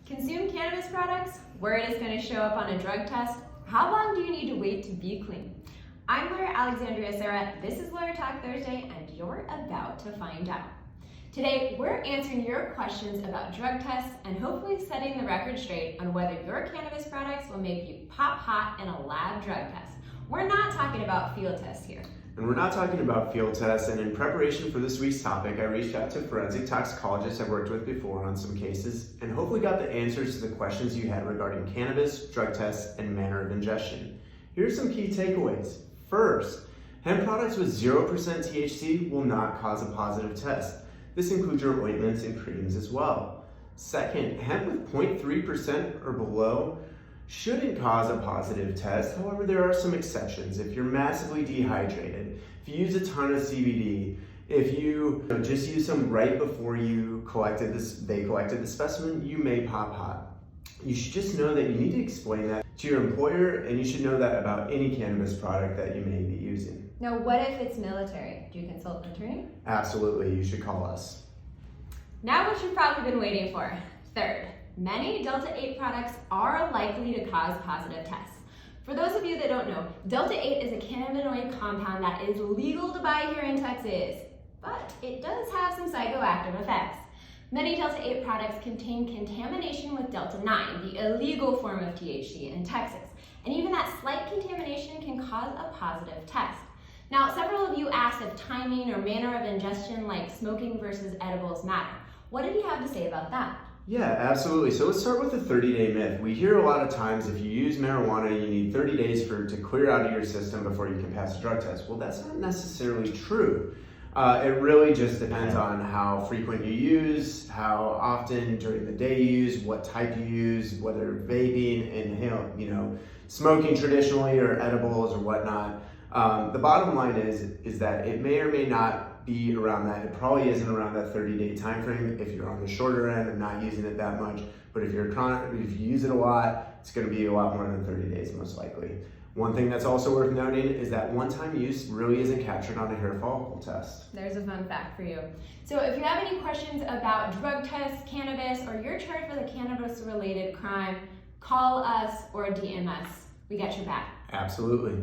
Consume cannabis products? Word is going to show up on a drug test? How long do you need to wait to be clean? I'm lawyer Alexandria Sarah, this is Lawyer Talk Thursday, and you're about to find out. Today, we're answering your questions about drug tests and hopefully setting the record straight on whether your cannabis products will make you pop hot in a lab drug test. We're not talking about field tests here. And we're not talking about field tests, and in preparation for this week's topic, I reached out to forensic toxicologists I've worked with before on some cases, and hopefully got the answers to the questions you had regarding cannabis, drug tests, and manner of ingestion. Here are some key takeaways. First, hemp products with 0% THC will not cause a positive test. This includes your ointments and creams as well. Second, hemp with 0.3% or below shouldn't cause a positive test. However, there are some exceptions. If you're massively dehydrated, if you use a ton of CBD, if you just use some right before they collected the specimen, you may pop hot. You should just know that you need to explain that to your employer, and you should know that about any cannabis product that you may be using. Now, what if it's military? Do you consult an attorney? Absolutely, you should call us. Now what you've probably been waiting for. Third, many Delta-8 products are likely to cause positive tests. For those of you that don't know, Delta-8 is a cannabinoid compound that is legal to buy here in Texas, but it does have some psychoactive effects. Many Delta-8 products contain contamination with Delta-9, the illegal form of THC in Texas, and even that slight contamination can cause a positive test. Now, several of you asked if timing or manner of ingestion like smoking versus edibles matter. What did he have to say about that? Yeah, absolutely. So let's start with the 30-day myth. We hear a lot of times if you use marijuana, you need 30 days to clear out of your system before you can pass a drug test. Well, that's not necessarily true. It really just depends on how frequent you use, how often during the day you use, what type you use, whether vaping, inhale, smoking traditionally or edibles or whatnot. The bottom line is that it may or may not be around that. It probably isn't around that 30-day time frame if you're on the shorter end and not using it that much. But if you're if you use it a lot, it's going to be a lot more than 30 days most likely. One thing that's also worth noting is that one-time use really isn't captured on a hair follicle test. There's a fun fact for you. So if you have any questions about drug tests, cannabis, or you're charged with a cannabis-related crime, call us or DM us. We got your back. Absolutely.